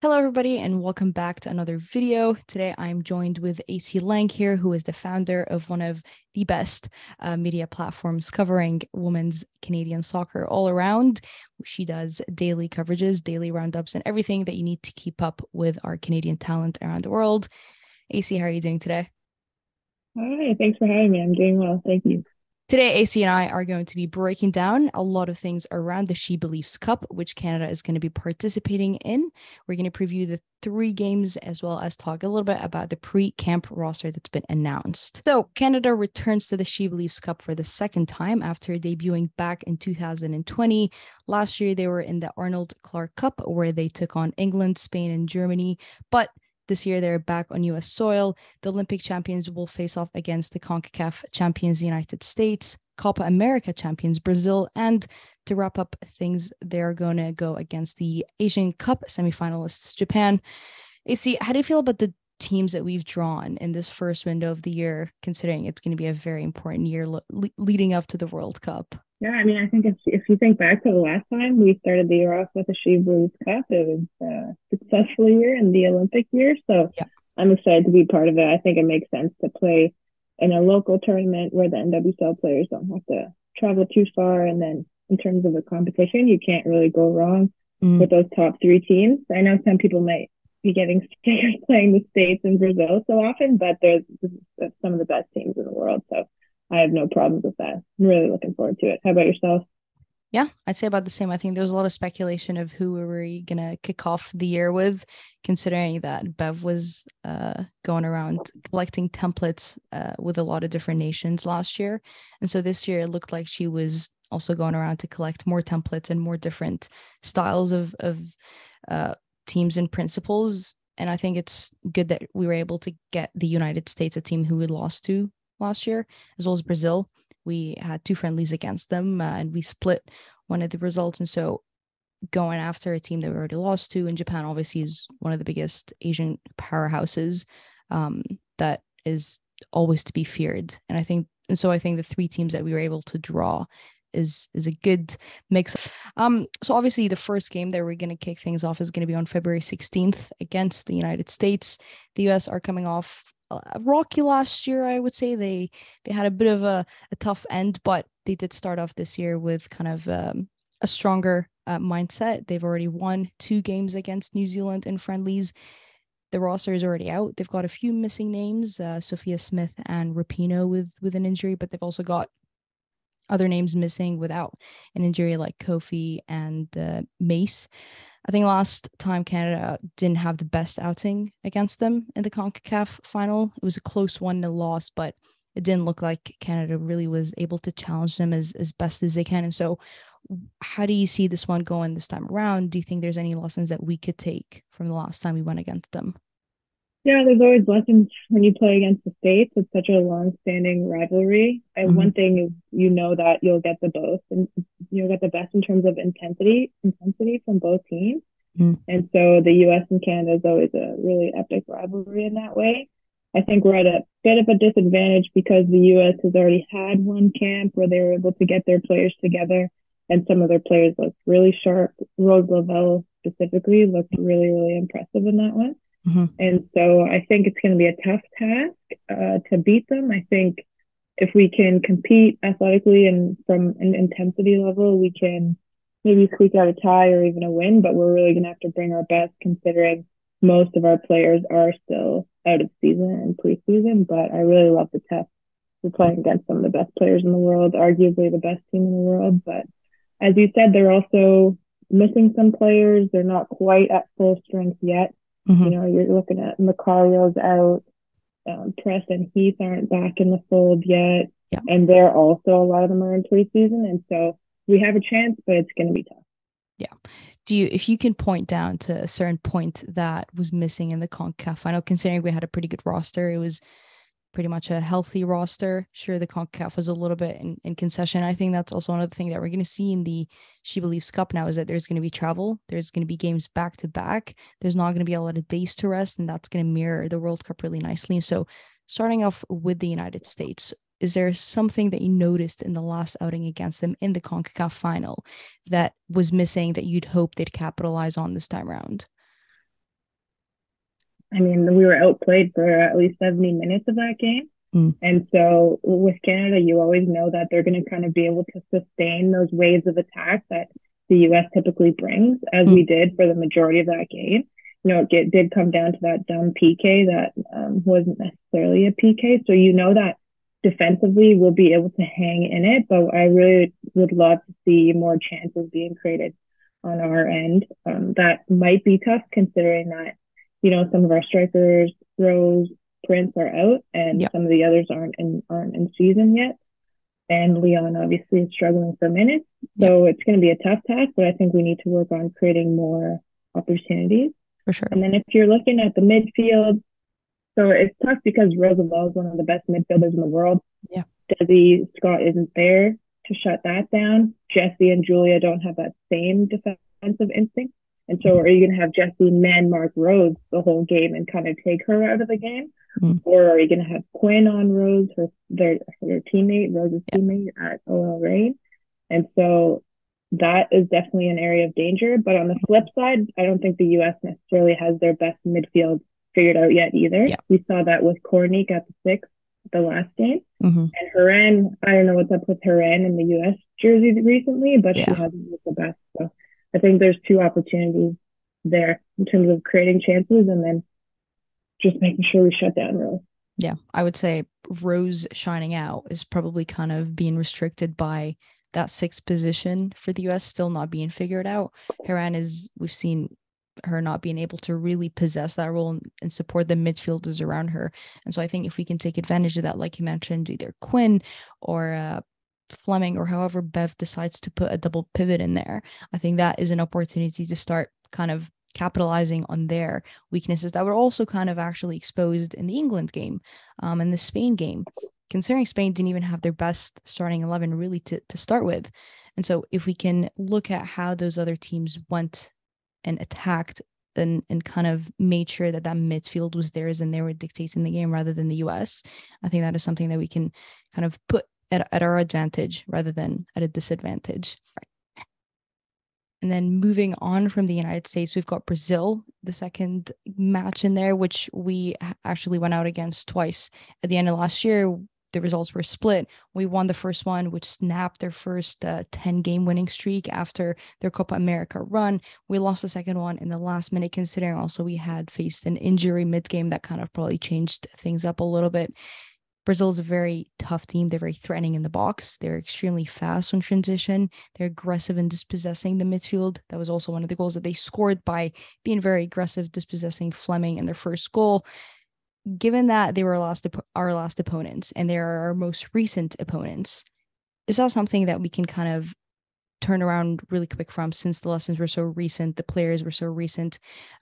Hello, everybody, and welcome back to another video. Today, I'm joined with AC Lang here, who is the founder of one of the best media platforms covering women's Canadian soccer all around. She does daily coverages, daily roundups, and everything that you need to keep up with our Canadian talent around the world. AC, how are you doing today? Hi, thanks for having me. I'm doing well. Thank you. Today, AC and I are going to be breaking down a lot of things around the She Believes Cup, which Canada is going to be participating in. We're going to preview the three games as well as talk a little bit about the pre-camp roster that's been announced. So, Canada returns to the She Believes Cup for the second time after debuting back in 2020. Last year, they were in the Arnold Clark Cup, where they took on England, Spain, and Germany. But this year, they're back on US soil. The Olympic champions will face off against the CONCACAF champions, the United States, Copa America champions, Brazil, and to wrap up things, they're going to go against the Asian Cup semifinalists, Japan. AC, how do you feel about the teams that we've drawn in this first window of the year, considering it's going to be a very important year leading up to the World Cup? Yeah, I mean, I think if you think back to the last time we started the year off with the She Blues Cup, it was a successful year in the Olympic year. So Yeah. I'm excited to be part of it. I think it makes sense to play in a local tournament where the NWSL players don't have to travel too far. And then in terms of the competition, you can't really go wrong Mm. with those top three teams. I know some people might be getting scared playing the States and Brazil so often, but there's some of the best teams in the world. So I have no problems with that. I'm really looking forward to it. How about yourself? Yeah, I'd say about the same. I think there's a lot of speculation of who we were gonna kick off the year with, considering that Bev was going around collecting templates with a lot of different nations last year. And so this year it looked like she was also going around to collect more templates and more different styles of uh teams and principles. And I think it's good that we were able to get the United States, a team who we lost to last year, as well as Brazil. We had two friendlies against them, and we split one of the results. And so going after a team that we already lost to, and Japan obviously is one of the biggest Asian powerhouses, um, that is always to be feared. And so I think the three teams that we were able to draw is a good mix. So obviously the first game that we're gonna kick things off is gonna be on February 16th against the United States. The US are coming off rocky last year, I would say. They had a bit of a tough end, but they did start off this year with kind of a stronger mindset. They've already won two games against New Zealand in friendlies. The roster is already out. They've got a few missing names, Sophia Smith and Rapino with an injury, but they've also got other names missing without an injury like Kofi and Mace. I think last time Canada didn't have the best outing against them in the CONCACAF final. It was a close 1-0 loss, but it didn't look like Canada really was able to challenge them as best as they can. And so, how do you see this one going this time around? Do you think there's any lessons that we could take from the last time we went against them? Yeah, there's always lessons when you play against the States. It's such a long-standing rivalry. And Mm-hmm. one thing is, that you'll get the both, and you'll get the best in terms of intensity from both teams. Mm-hmm. And so the U.S. and Canada is always a really epic rivalry in that way. I think we're at a bit of a disadvantage because the U.S. has already had one camp where they were able to get their players together, and some of their players looked really sharp. Rose Lavelle specifically looked really, really impressive in that one. Mm-hmm. And so I think it's going to be a tough task to beat them. I think if we can compete athletically and from an intensity level, we can maybe squeak out a tie or even a win, but we're really going to have to bring our best considering most of our players are still out of season and preseason. But I really love the test. We're playing against some of the best players in the world, arguably the best team in the world. But as you said, they're also missing some players. They're not quite at full strength yet. Mm-hmm. You're looking at Macario's out, Press and Heath aren't back in the fold yet, Yeah. and they're also a lot of them are in preseason, and so we have a chance, but it's going to be tough. Yeah. If you can point down to a certain point that was missing in the CONCACAF final, considering we had a pretty good roster, it was pretty much a healthy roster. Sure, the CONCACAF was a little bit in concession. I think that's also another thing that we're going to see in the She Believes Cup now is that there's going to be travel. There's going to be games back to back. There's not going to be a lot of days to rest, and that's going to mirror the World Cup really nicely. So, starting off with the United States, is there something that you noticed in the last outing against them in the CONCACAF final that was missing that you'd hope they'd capitalize on this time around? I mean, we were outplayed for at least 70 minutes of that game. Mm. And so with Canada, you always know that they're going to kind of be able to sustain those waves of attack that the US typically brings, as Mm. we did for the majority of that game. You know, it did come down to that dumb PK that wasn't necessarily a PK. So you know that defensively we'll be able to hang in it, but I really would love to see more chances being created on our end. That might be tough considering that, you know, some of our strikers, Rose, Prince are out, and Yeah, some of the others aren't in season yet. And Leon obviously is struggling for minutes, yeah, so it's going to be a tough task. But I think we need to work on creating more opportunities. for sure. And then if you're looking at the midfield, so it's tough because Roosevelt is one of the best midfielders in the world. Yeah. Desi Scott isn't there to shut that down. Jesse and Julia don't have that same defensive instinct. And so Mhm. are you going to have Jesse man mark Rose the whole game and kind of take her out of the game? Mm. Or are you going to have Quinn on Rose, her teammate, Rose's Yeah. teammate at OL Reign? And so that is definitely an area of danger. But on the flip side, I don't think the US necessarily has their best midfield figured out yet either. Yeah. We saw that with Kornick at the six, the last game. Mm-hmm. And Haran, I don't know what's up with Haran in the US jersey recently, but she Yeah. hasn't looked the best. So I think there's two opportunities there in terms of creating chances and then just making sure we shut down Rose. Yeah. I would say Rose shining out is probably kind of being restricted by that sixth position for the US still not being figured out. Haran is, we've seen her not being able to really possess that role and support the midfielders around her. And so I think if we can take advantage of that, like you mentioned, either Quinn or Fleming or however Bev decides to put a double pivot in there, I think that is an opportunity to start kind of capitalizing on their weaknesses that were also kind of actually exposed in the England game, and the Spain game, considering Spain didn't even have their best starting 11 really to start with. And so if we can look at how those other teams went and attacked and kind of made sure that that midfield was theirs and they were dictating the game rather than the US, I think that is something that we can kind of put at our advantage rather than at a disadvantage. And then moving on from the United States, we've got Brazil, the second match in there, which we actually went out against twice. At the end of last year, the results were split. We won the first one, which snapped their first 10-game winning streak after their Copa America run. We lost the second one in the last minute, considering also we had faced an injury mid-game that kind of probably changed things up a little bit. Brazil is a very tough team. They're very threatening in the box. They're extremely fast on transition. They're aggressive in dispossessing the midfield. That was also one of the goals that they scored by being very aggressive, dispossessing Fleming in their first goal. Given that they were our last opponents and they are our most recent opponents, is that something that we can kind of turn around really quick from, since the lessons were so recent, the players were so recent?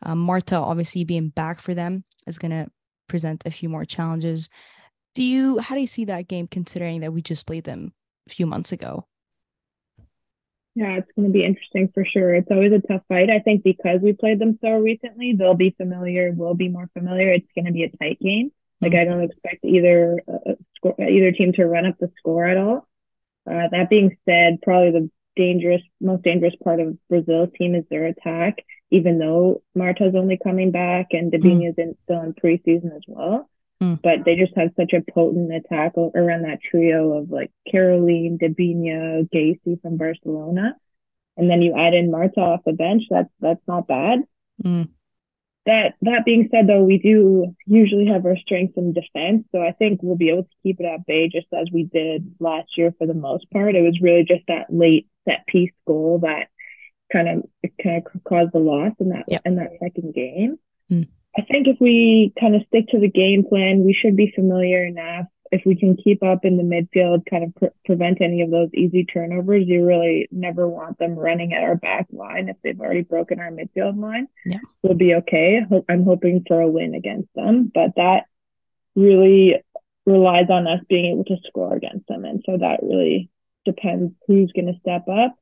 Marta, obviously being back for them, is going to present a few more challenges. How do you see that game, considering that we just played them a few months ago? Yeah, it's going to be interesting for sure. It's always a tough fight. I think because we played them so recently, they'll be familiar, we'll be more familiar. It's going to be a tight game. Like Mm. I don't expect either team to run up the score at all. That being said, probably the most dangerous part of Brazil's team is their attack. Even though Marta's only coming back and Mm. Debinha's still in preseason as well, Mm. but they just have such a potent attack around that trio of like Caroline, Debinha, Gacy from Barcelona, and then you add in Marta off the bench. That's not bad. Mm. That being said, though, we do usually have our strengths in defense, so I think we'll be able to keep it at bay just as we did last year for the most part. It was really just that late set piece goal that kind of caused the loss Yeah. in that second game. Mm. I think if we kind of stick to the game plan, we should be familiar enough. If we can keep up in the midfield, kind of prevent any of those easy turnovers, you really never want them running at our back line if they've already broken our midfield line. Yeah. We'll be okay. I'm hoping for a win against them, but that really relies on us being able to score against them. And so that really depends who's going to step up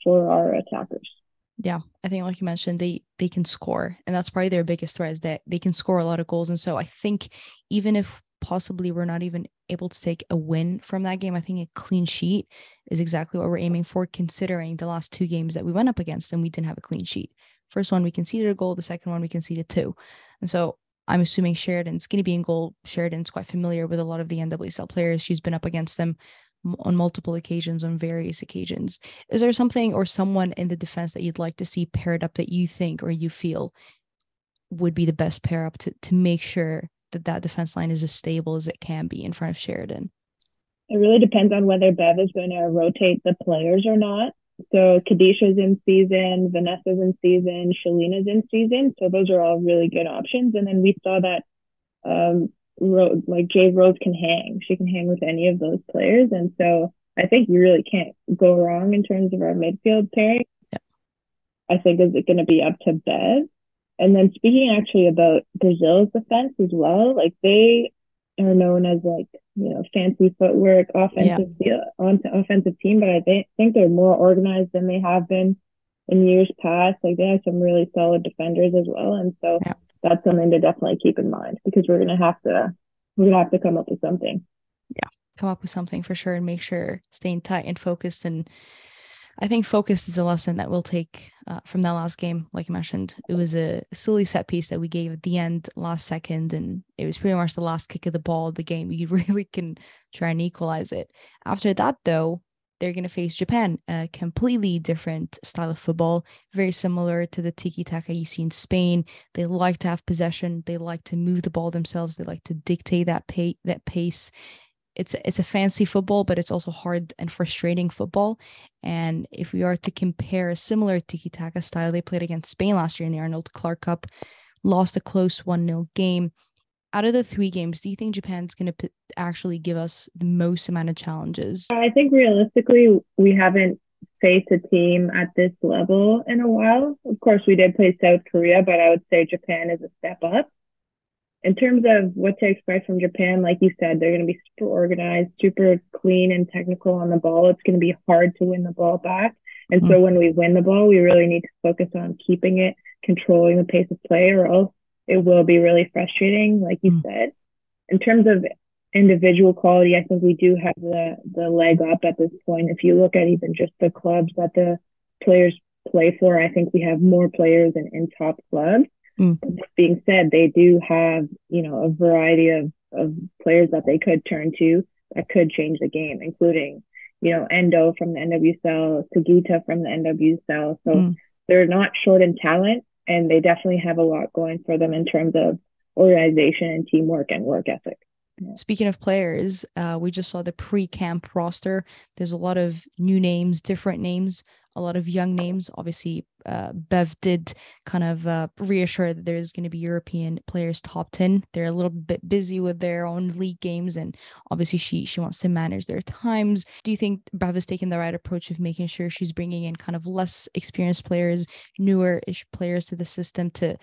for our attackers. Yeah, I think like you mentioned, they can score, and that's probably their biggest threat, is that they can score a lot of goals. And so I think even if possibly we're not even able to take a win from that game, I think a clean sheet is exactly what we're aiming for, considering the last two games that we went up against and we didn't have a clean sheet. First one we conceded a goal, the second one we conceded two. And so I'm assuming Sheridan's going to be in goal. Sheridan's quite familiar with a lot of the NWSL players. She's been up against them on multiple occasions, on various occasions. Is there something or someone in the defense that you'd like to see paired up that you think or you feel would be the best pair up to make sure that that defense line is as stable as it can be in front of Sheridan? It really depends on whether Bev is going to rotate the players or not. So Kadisha's in season, Vanessa's in season, Shalina's in season. So those are all really good options. And then we saw that like Jade Rose can hang. She can hang with any of those players. And so I think you really can't go wrong in terms of our midfield pairing. Yeah. I think is it going to be up to Bev. And then speaking actually about Brazil's defense as well, like they are known as like, fancy footwork, offensive team, but I think they're more organized than they have been in years past. Like they have some really solid defenders as well. And so that's something to definitely keep in mind because we're gonna have to come up with something. Yeah. Come up with something for sure and make sure staying tight and focused. And I think focus is a lesson that we'll take from that last game. Like I mentioned, it was a silly set piece that we gave at the end, last second, and it was pretty much the last kick of the ball of the game. You really can try and equalize it. After that, though, they're going to face Japan, a completely different style of football, very similar to the tiki-taka you see in Spain. They like to have possession. They like to move the ball themselves. They like to dictate that pace. It's a fancy football, but it's also hard and frustrating football. And if we are to compare a similar tiki-taka style, they played against Spain last year in the Arnold Clark Cup, lost a close 1-0 game. Out of the 3 games, do you think Japan's going to actually give us the most amount of challenges? I think realistically, we haven't faced a team at this level in a while. Of course, we did play South Korea, but I would say Japan is a step up. In terms of what to expect from Japan, like you said, they're going to be super organized, super clean and technical on the ball. It's going to be hard to win the ball back. And so when we win the ball, we really need to focus on keeping it, controlling the pace of play, or else it will be really frustrating, like you said. In terms of individual quality, I think we do have the leg up at this point. If you look at even just the clubs that the players play for, I think we have more players in top clubs. But that being said, they do have, a variety of players that they could turn to that could change the game, including, Endo from the NWSL, Sugita from the NWSL. So they're not short in talent, and they definitely have a lot going for them in terms of organization and teamwork and work ethic. Yeah. Speaking of players, we just saw the pre-camp roster. There's a lot of new names, different names, a lot of young names. Obviously, Bev did kind of reassure that there's going to be European players top 10. They're a little bit busy with their own league games, and obviously she wants to manage their times. Do you think Bev has taken the right approach of making sure she's bringing in kind of less experienced players, newer-ish players to the system to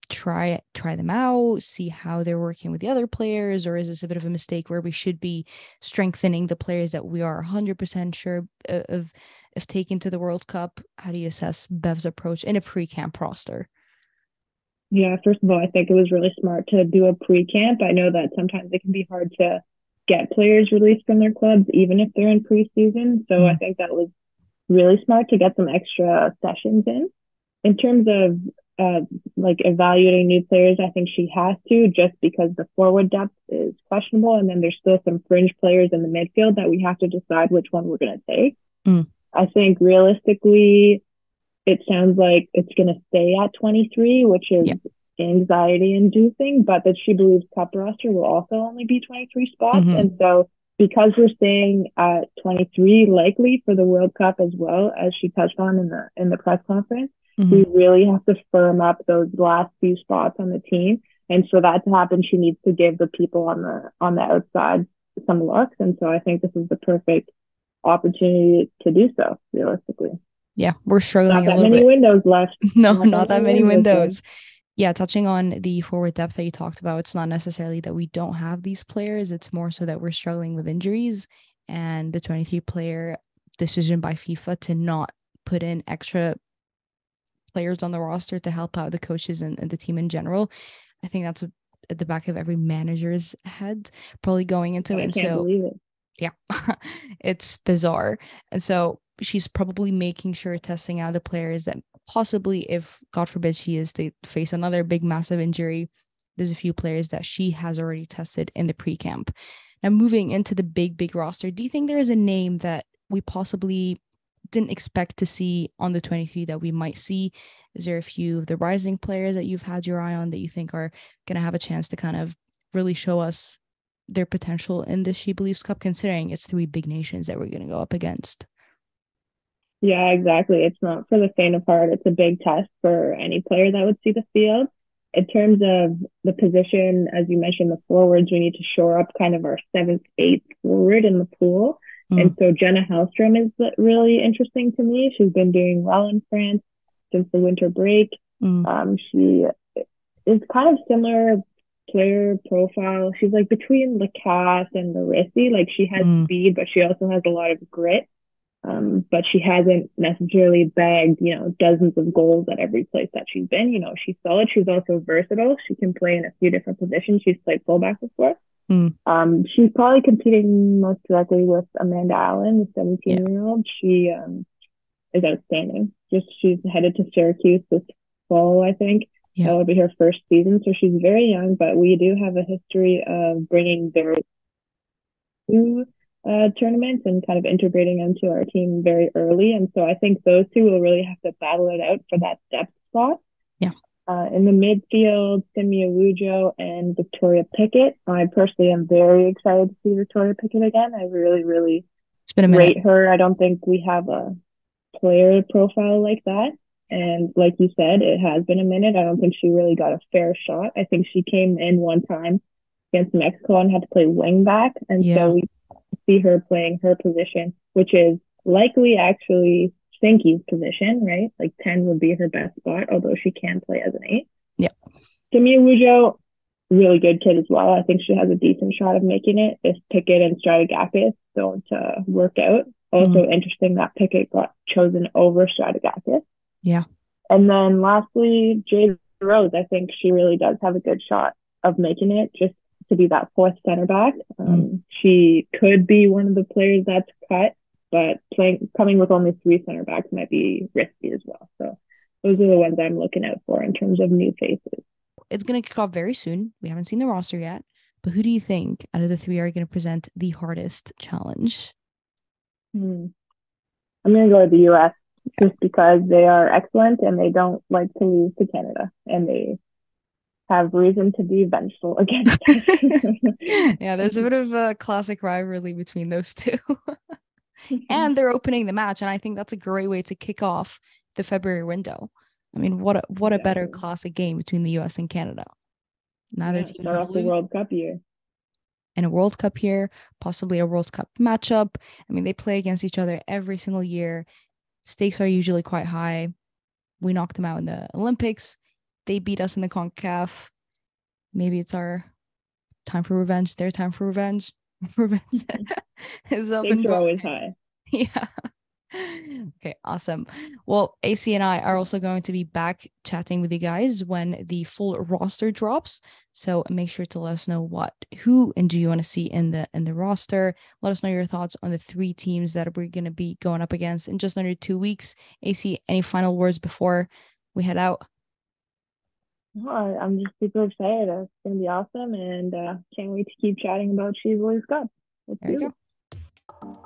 try them out, see how they're working with the other players? Or is this a bit of a mistake where we should be strengthening the players that we are 100% sure of taking to the World Cup? How do you assess Bev's approach in a pre-camp roster? Yeah, first of all, I think it was really smart to do a pre-camp. I know that sometimes it can be hard to get players released from their clubs, even if they're in preseason. So I think that was really smart to get some extra sessions in. In terms of like evaluating new players, I think she has to, just because the forward depth is questionable, and then there's still some fringe players in the midfield that we have to decide which one we're going to take. I think realistically, it sounds like it's going to stay at 23, which is anxiety inducing, but that she believes cup roster will also only be 23 spots. And so because we're staying at 23 likely for the World Cup, as well as she touched on in the press conference, we really have to firm up those last few spots on the team. And for that to happen, she needs to give the people on the outside some looks. And so I think this is the perfect opportunity to do so, realistically. Yeah, we're struggling a little bit. Not that many windows left. No, not that many windows. Yeah, touching on the forward depth that you talked about, it's not necessarily that we don't have these players. It's more so that we're struggling with injuries, and the 23 player decision by FIFA to not put in extra players on the roster to help out the coaches and the team in general. I think that's at the back of every manager's head, probably going into it. I can't believe it. Yeah, it's bizarre. And so she's probably making sure, testing out the players that possibly, if God forbid she is to face another big, massive injury, there's a few players that she has already tested in the pre-camp. Now, moving into the big roster, do you think there is a name that we possibly didn't expect to see on the 23 that we might see? Is there a few of the rising players that you've had your eye on that you think are going to have a chance to kind of really show us their potential in the She Believes Cup, considering it's three big nations that we're going to go up against? Yeah, exactly. It's not for the faint of heart. It's a big test for any player that would see the field. In terms of the position, as you mentioned, the forwards, we need to shore up kind of our seventh, eighth forward in the pool. Mm, And so Jenna Hallstrom is really interesting to me. She's been doing well in France since the winter break. mm, She is kind of similar player profile. She's like between Lacasse and Larissi. Like she has mm, speed, but she also has a lot of grit. But she hasn't necessarily bagged, dozens of goals at every place that she's been. She's solid. She's also versatile. She can play in a few different positions. She's played fullback before. mm. She's probably competing most directly with Amanda Allen, the Yeah, 17-year-old. She is outstanding. Just she's headed to Syracuse this fall, I think. yeah. That will be her first season. So she's very young, but we do have a history of bringing very new tournaments and kind of integrating them to our team very early. And so I think those two will really have to battle it out for that depth spot. Yeah. In the midfield, Simia Wujo and Victoria Pickett. I personally am very excited to see Victoria Pickett again. I really, really It's been a minute. rate her. I don't think we have a player profile like that. And like you said, it has been a minute. I don't think she really got a fair shot. I think she came in one time against Mexico and had to play wing back. And so Yeah. we see her playing her position, which is likely actually Stinky's position, right? Like 10 would be her best spot, although she can play as an 8. Yeah. Kimia Wujo, really good kid as well. I think she has a decent shot of making it if Pickett and Stratigakis don't work out. Also Mm, interesting that Pickett got chosen over Stratigakis. yeah. And then lastly, Jade Rose. I think she really does have a good shot of making it just to be that fourth center back. Mm. She could be one of the players that's cut, but coming with only three center backs might be risky as well. So those are the ones I'm looking out for in terms of new faces. It's going to kick off very soon. We haven't seen the roster yet. But who do you think out of the three are going to present the hardest challenge? Hmm. I'm going to go to the US Yeah. just because they are excellent and they don't like to lose to Canada and they have reason to be vengeful against us. Yeah, there's a bit of a classic rivalry between those two. And they're opening the match, and I think that's a great way to kick off the February window. I mean, what a better Exactly. classic game between the US and Canada. Neither Yeah, team is start going off to the lose. World Cup year. And a World Cup here, possibly a World Cup matchup. I mean, they play against each other every single year. Stakes are usually quite high. We knocked them out in the Olympics. They beat us in the CONCACAF. Maybe it's our time for revenge. Their time for revenge. Revenge is up Stakes in are Bonn. always high. Yeah. Okay, awesome. Well, AC and I are also going to be back chatting with you guys when the full roster drops. So make sure to let us know who and do you want to see in the roster. Let us know your thoughts on the three teams that we're gonna be going up against in just under 2 weeks. AC, any final words before we head out? Well, I'm just super excited. It's going to be awesome and can't wait to keep chatting about She's Always Cup. Let's There you do it. go.